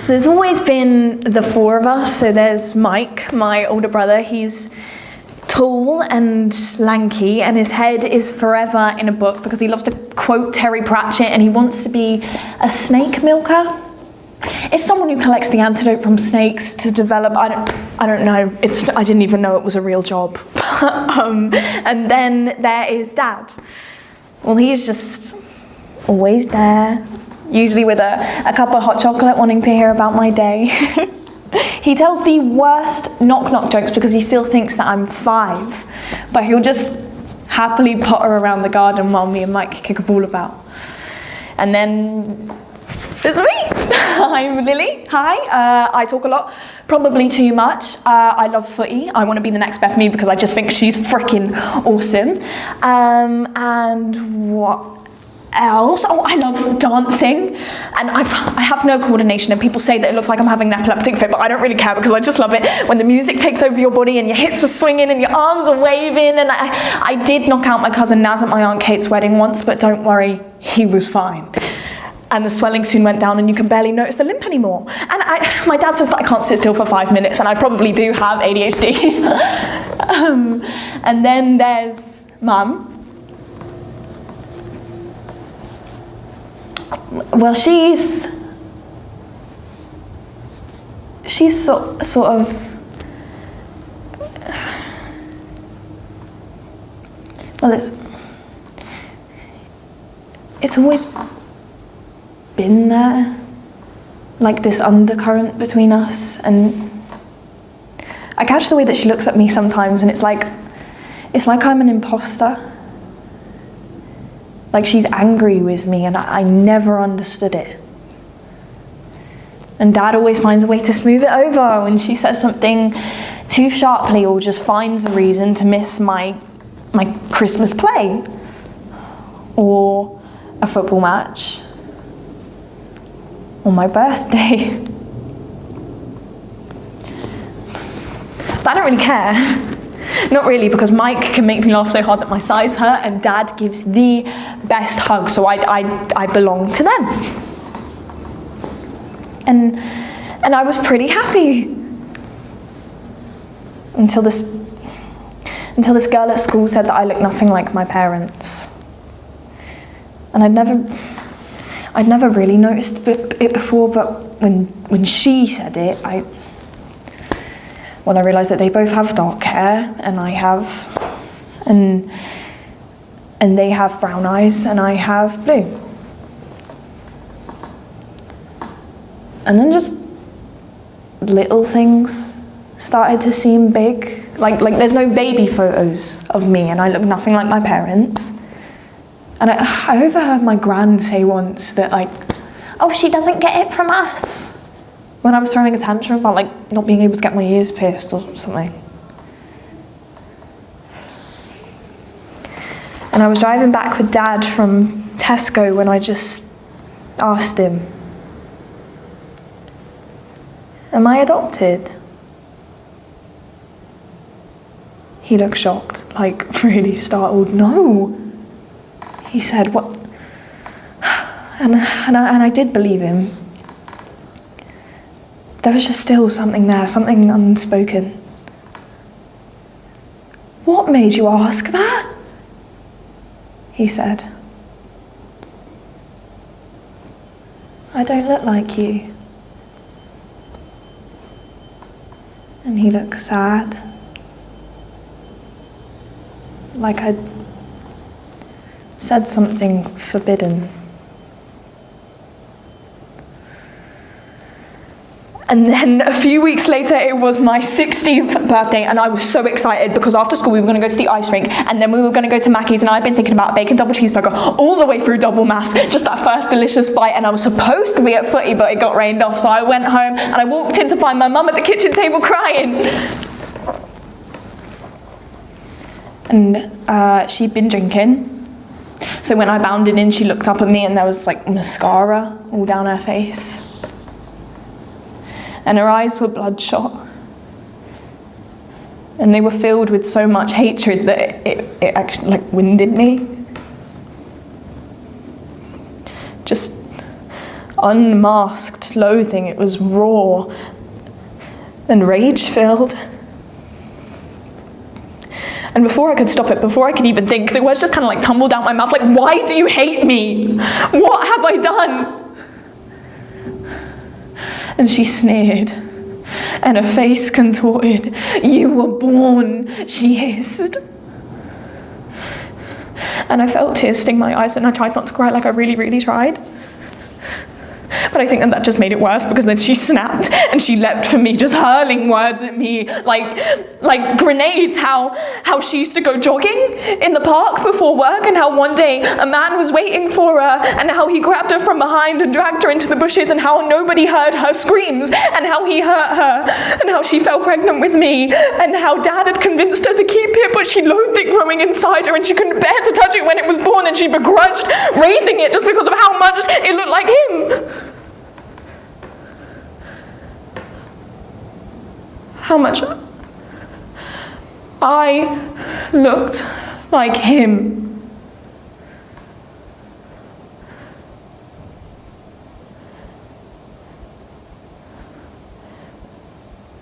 So there's always been the four of us. So there's Mike, my older brother. He's tall and lanky, and his head is forever in a book because he loves to quote Terry Pratchett, and he wants to be a snake milker. It's someone who collects the antidote from snakes to develop, I don't know, I didn't even know it was a real job. And then there is Dad. Well, he's just always there, usually with a cup of hot chocolate, wanting to hear about my day. He tells the worst knock-knock jokes because he still thinks that I'm 5, but he'll just happily potter around the garden while me and Mike kick a ball about. And then there's me. I'm Lily. Hi. I talk a lot, probably too much. I love footy. I want to be the next Beth Me because I just think she's freaking awesome. And what else? Oh, I love dancing, and I have no coordination, and people say that it looks like I'm having an epileptic fit, but I don't really care because I just love it when the music takes over your body and your hips are swinging and your arms are waving. And I did knock out my cousin Naz at my Aunt Kate's wedding once, but don't worry, he was fine. And the swelling soon went down and you can barely notice the limp anymore. And my dad says that I can't sit still for 5 minutes, and I probably do have ADHD. And then there's Mum. Well, she's sort of, well, it's always been there, like this undercurrent between us, and I catch the way that she looks at me sometimes, and it's like I'm an imposter. Like she's angry with me, and I never understood it. And Dad always finds a way to smooth it over when she says something too sharply or just finds a reason to miss my Christmas play or a football match or my birthday. But I don't really care. Not really, because Mike can make me laugh so hard that my sides hurt, and Dad gives the best hug, so I belong to them. And I was pretty happy until this girl at school said that I look nothing like my parents. And I'd never really noticed it before, but when she said it, I realised that they both have dark hair, and I have, and they have brown eyes, and I have blue. And then just little things started to seem big. Like there's no baby photos of me, and I look nothing like my parents. And I overheard my gran say once that, like, oh, she doesn't get it from us, when I was throwing a tantrum about like not being able to get my ears pierced or something. And I was driving back with Dad from Tesco when I just asked him, am I adopted? He looked shocked, like really startled. No. He said, what? And I did believe him. There was just still something there, something unspoken. What made you ask that? He said. I don't look like you. And he looked sad. Like I'd said something forbidden. And then a few weeks later, it was my 16th birthday, and I was so excited because after school we were going to go to the ice rink, and then we were going to go to Mackey's, and I'd been thinking about a bacon double cheeseburger all the way through double maths, just that first delicious bite, and I was supposed to be at footy, but it got rained off, so I went home, and I walked in to find my mum at the kitchen table crying. And she'd been drinking, so when I bounded in, she looked up at me, and there was like mascara all down her face. And her eyes were bloodshot. And they were filled with so much hatred that it actually like winded me. Just unmasked loathing. It was raw and rage-filled. And before I could stop it, before I could even think, the words just kind of like tumbled out my mouth, like, why do you hate me? What have I done? And she sneered, and her face contorted. You were born, she hissed. And I felt tears sting my eyes, and I tried not to cry, like I really, really tried. But I think that just made it worse, because then she snapped and she leapt for me, just hurling words at me like grenades. How she used to go jogging in the park before work, and how one day a man was waiting for her, and how he grabbed her from behind and dragged her into the bushes, and how nobody heard her screams, and how he hurt her, and how she fell pregnant with me, and how Dad had convinced her to keep it, but she loathed it growing inside her, and she couldn't bear to touch it when it was born, and she begrudged raising it just because of how much it looked like him. How much I looked like him.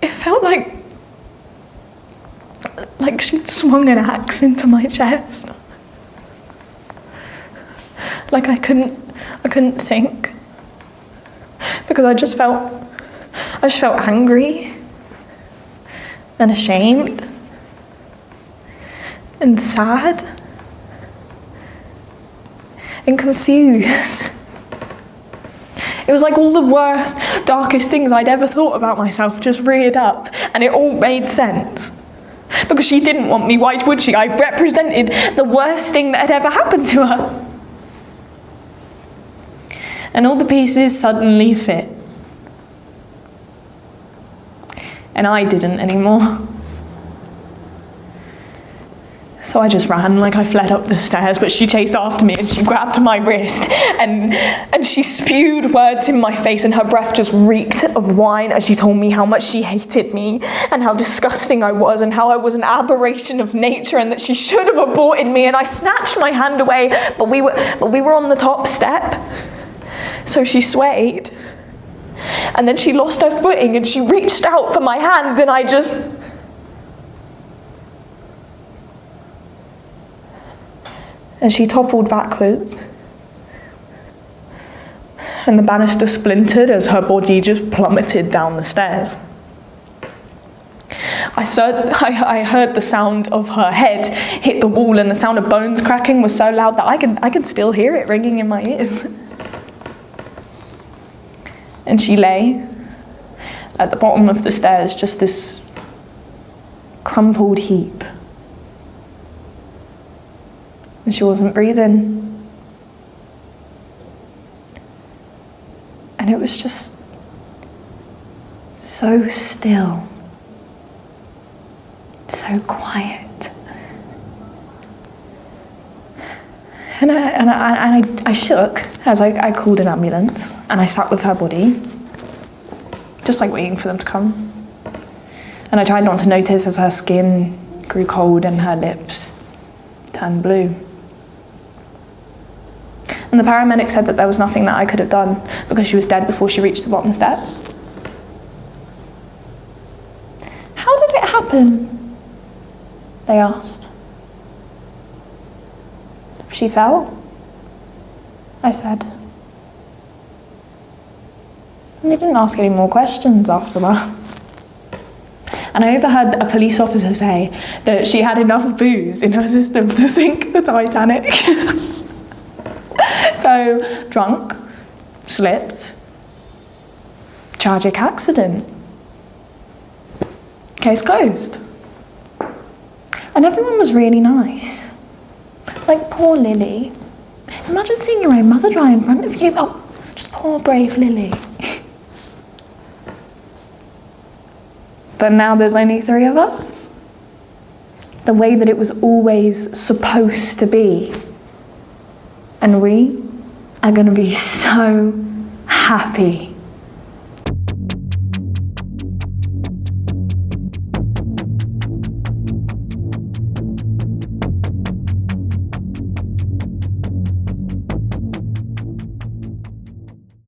It felt like she'd swung an axe into my chest. Like I couldn't think, because I just felt angry and ashamed and sad and confused. It was like all the worst, darkest things I'd ever thought about myself just reared up, and it all made sense. Because she didn't want me, why would she? I represented the worst thing that had ever happened to her. And all the pieces suddenly fit. And I didn't anymore. So I just ran, like I fled up the stairs, but she chased after me and she grabbed my wrist and she spewed words in my face, and her breath just reeked of wine as she told me how much she hated me and how disgusting I was and how I was an aberration of nature and that she should have aborted me. And I snatched my hand away, but we were on the top step. So she swayed. And then she lost her footing and she reached out for my hand, and and she toppled backwards. And the banister splintered as her body just plummeted down the stairs. I heard the sound of her head hit the wall, and the sound of bones cracking was so loud that I can still hear it ringing in my ears. And she lay at the bottom of the stairs, just this crumpled heap. And she wasn't breathing. And it was just so still, so quiet. And I shook as I called an ambulance, and I sat with her body, just like waiting for them to come. And I tried not to notice as her skin grew cold and her lips turned blue. And the paramedic said that there was nothing that I could have done because she was dead before she reached the bottom step. How did it happen? They asked. She fell, I said. And they didn't ask any more questions after that. And I overheard a police officer say that she had enough booze in her system to sink the Titanic. So, drunk, slipped, tragic accident. Case closed. And everyone was really nice. Like poor Lily. Imagine seeing your own mother die in front of you. Oh, just poor brave Lily. But now there's only 3 of us. The way that it was always supposed to be. And we are going to be so happy